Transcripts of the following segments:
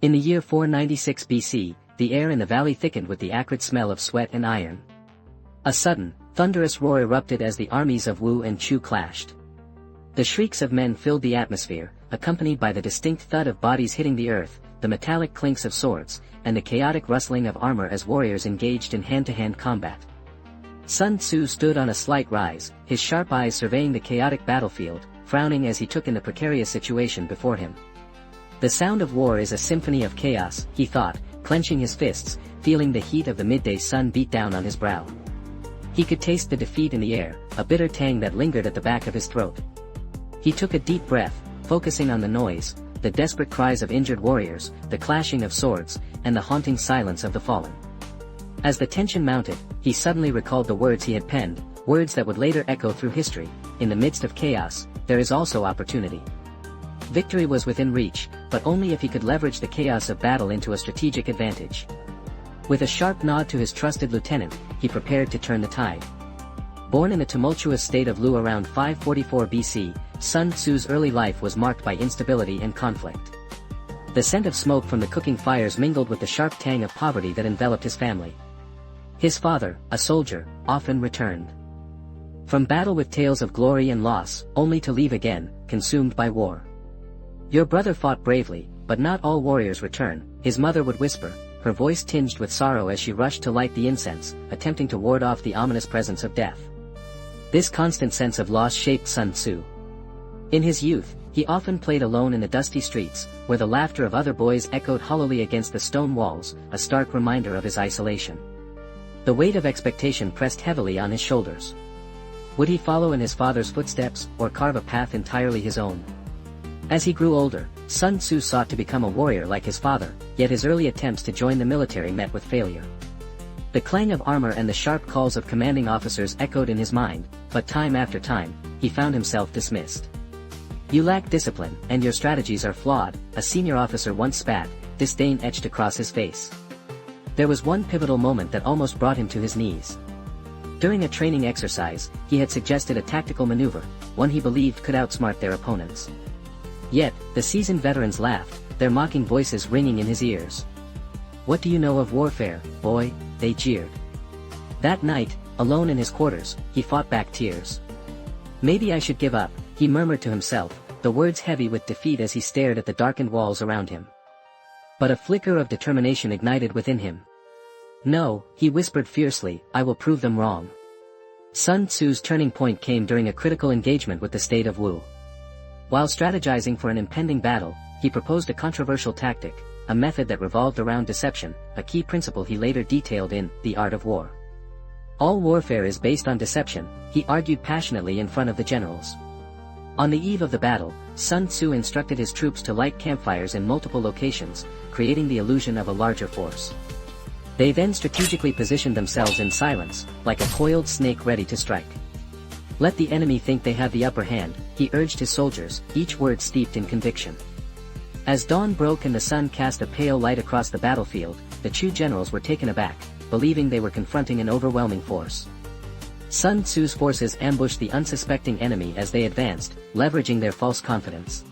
In the year 496 BC, the air in the valley thickened with the acrid smell of sweat and iron. A sudden, thunderous roar erupted as the armies of Wu and Chu clashed. The shrieks of men filled the atmosphere, accompanied by the distinct thud of bodies hitting the earth, the metallic clinks of swords, and the chaotic rustling of armor as warriors engaged in hand-to-hand combat. Sun Tzu stood on a slight rise, his sharp eyes surveying the chaotic battlefield, frowning as he took in the precarious situation before him. The sound of war is a symphony of chaos, he thought, clenching his fists, feeling the heat of the midday sun beat down on his brow. He could taste the defeat in the air, a bitter tang that lingered at the back of his throat. He took a deep breath, focusing on the noise, the desperate cries of injured warriors, the clashing of swords, and the haunting silence of the fallen. As the tension mounted, he suddenly recalled the words he had penned, words that would later echo through history: in the midst of chaos, there is also opportunity. Victory was within reach, but only if he could leverage the chaos of battle into a strategic advantage. With a sharp nod to his trusted lieutenant, he prepared to turn the tide. Born in the tumultuous state of Lu around 544 BC, Sun Tzu's early life was marked by instability and conflict. The scent of smoke from the cooking fires mingled with the sharp tang of poverty that enveloped his family. His father, a soldier, often returned from battle with tales of glory and loss, only to leave again, consumed by war. "Your brother fought bravely, but not all warriors return," his mother would whisper, her voice tinged with sorrow as she rushed to light the incense, attempting to ward off the ominous presence of death. This constant sense of loss shaped Sun Tzu. In his youth, he often played alone in the dusty streets, where the laughter of other boys echoed hollowly against the stone walls, a stark reminder of his isolation. The weight of expectation pressed heavily on his shoulders. Would he follow in his father's footsteps, or carve a path entirely his own? As he grew older, Sun Tzu sought to become a warrior like his father, yet his early attempts to join the military met with failure. The clang of armor and the sharp calls of commanding officers echoed in his mind, but time after time, he found himself dismissed. "You lack discipline, and your strategies are flawed," a senior officer once spat, disdain etched across his face. There was one pivotal moment that almost brought him to his knees. During a training exercise, he had suggested a tactical maneuver, one he believed could outsmart their opponents. Yet, the seasoned veterans laughed, their mocking voices ringing in his ears. "What do you know of warfare, boy?" they jeered. That night, alone in his quarters, he fought back tears. "Maybe I should give up," he murmured to himself, the words heavy with defeat as he stared at the darkened walls around him. But a flicker of determination ignited within him. "No," he whispered fiercely, "I will prove them wrong." Sun Tzu's turning point came during a critical engagement with the state of Wu. While strategizing for an impending battle, he proposed a controversial tactic, a method that revolved around deception, a key principle he later detailed in The Art of War. "All warfare is based on deception," he argued passionately in front of the generals. On the eve of the battle, Sun Tzu instructed his troops to light campfires in multiple locations, creating the illusion of a larger force. They then strategically positioned themselves in silence, like a coiled snake ready to strike. "Let the enemy think they have the upper hand," he urged his soldiers, each word steeped in conviction. As dawn broke and the sun cast a pale light across the battlefield, the Chu generals were taken aback, believing they were confronting an overwhelming force. Sun Tzu's forces ambushed the unsuspecting enemy as they advanced, leveraging their false confidence.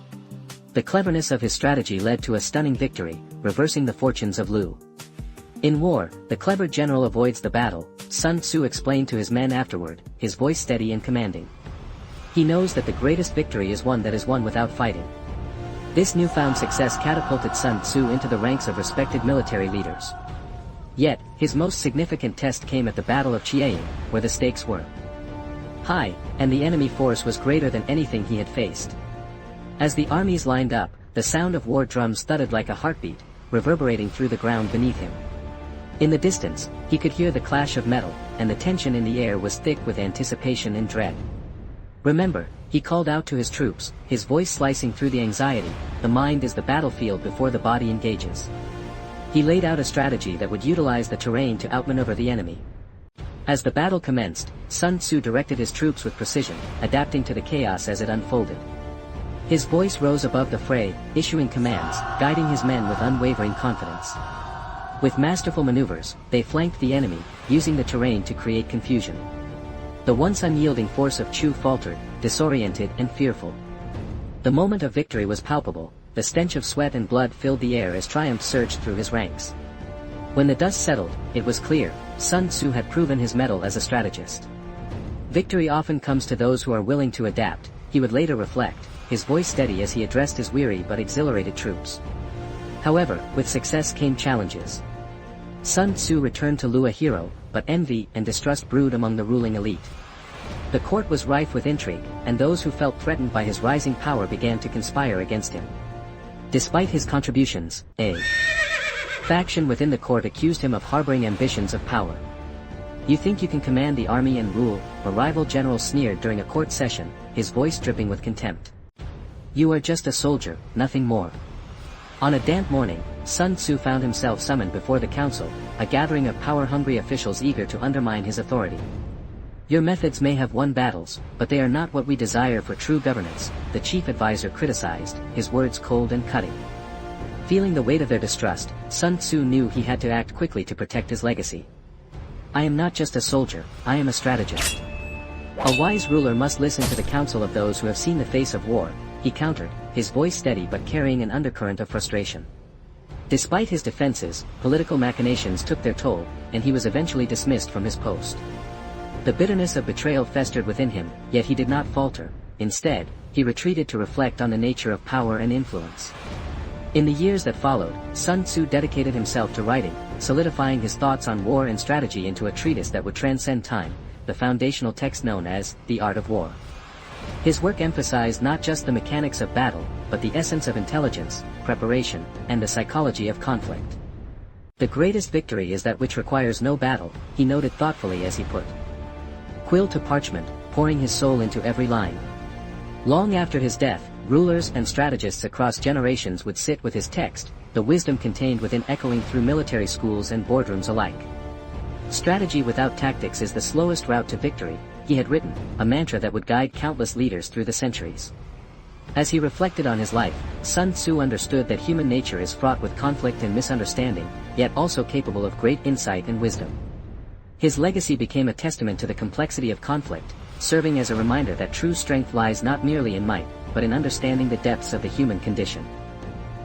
The cleverness of his strategy led to a stunning victory, reversing the fortunes of Lu. "In war, the clever general avoids the battle," Sun Tzu explained to his men afterward, his voice steady and commanding. "He knows that the greatest victory is one that is won without fighting." This newfound success catapulted Sun Tzu into the ranks of respected military leaders. Yet, his most significant test came at the Battle of Chiayi, where the stakes were high, and the enemy force was greater than anything he had faced. As the armies lined up, the sound of war drums thudded like a heartbeat, reverberating through the ground beneath him. In the distance, he could hear the clash of metal, and the tension in the air was thick with anticipation and dread. "Remember," he called out to his troops, his voice slicing through the anxiety, "the mind is the battlefield before the body engages." He laid out a strategy that would utilize the terrain to outmaneuver the enemy. As the battle commenced, Sun Tzu directed his troops with precision, adapting to the chaos as it unfolded. His voice rose above the fray, issuing commands, guiding his men with unwavering confidence. With masterful maneuvers, they flanked the enemy, using the terrain to create confusion. The once unyielding force of Chu faltered, disoriented and fearful. The moment of victory was palpable, the stench of sweat and blood filled the air as triumph surged through his ranks. When the dust settled, it was clear, Sun Tzu had proven his mettle as a strategist. Victory often comes to those who are willing to adapt, he would later reflect, his voice steady as he addressed his weary but exhilarated troops. However, with success came challenges. Sun Tzu returned to Lu a hero, but envy and distrust brewed among the ruling elite. The court was rife with intrigue, and those who felt threatened by his rising power began to conspire against him. Despite his contributions, a faction within the court accused him of harboring ambitions of power. "You think you can command the army and rule?" a rival general sneered during a court session, his voice dripping with contempt. "You are just a soldier, nothing more." On a damp morning, Sun Tzu found himself summoned before the council, a gathering of power-hungry officials eager to undermine his authority. "Your methods may have won battles, but they are not what we desire for true governance," the chief advisor criticized, his words cold and cutting. Feeling the weight of their distrust, Sun Tzu knew he had to act quickly to protect his legacy. "I am not just a soldier, I am a strategist. A wise ruler must listen to the counsel of those who have seen the face of war," he countered, his voice steady but carrying an undercurrent of frustration. Despite his defenses, political machinations took their toll, and he was eventually dismissed from his post. The bitterness of betrayal festered within him, yet he did not falter. Instead, he retreated to reflect on the nature of power and influence. In the years that followed, Sun Tzu dedicated himself to writing, solidifying his thoughts on war and strategy into a treatise that would transcend time, the foundational text known as The Art of War. His work emphasized not just the mechanics of battle, but the essence of intelligence, preparation, and the psychology of conflict. "The greatest victory is that which requires no battle," he noted thoughtfully as he put quill to parchment, pouring his soul into every line. Long after his death, rulers and strategists across generations would sit with his text, the wisdom contained within echoing through military schools and boardrooms alike. "Strategy without tactics is the slowest route to victory," he had written, a mantra that would guide countless leaders through the centuries. As he reflected on his life, Sun Tzu understood that human nature is fraught with conflict and misunderstanding, yet also capable of great insight and wisdom. His legacy became a testament to the complexity of conflict, serving as a reminder that true strength lies not merely in might, but in understanding the depths of the human condition.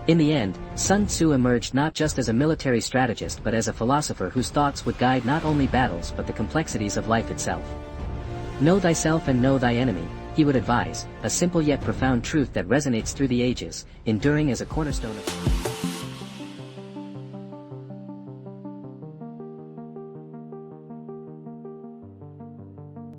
In the end, Sun Tzu emerged not just as a military strategist but as a philosopher whose thoughts would guide not only battles but the complexities of life itself. "Know thyself and know thy enemy," he would advise, a simple yet profound truth that resonates through the ages, enduring as a cornerstone of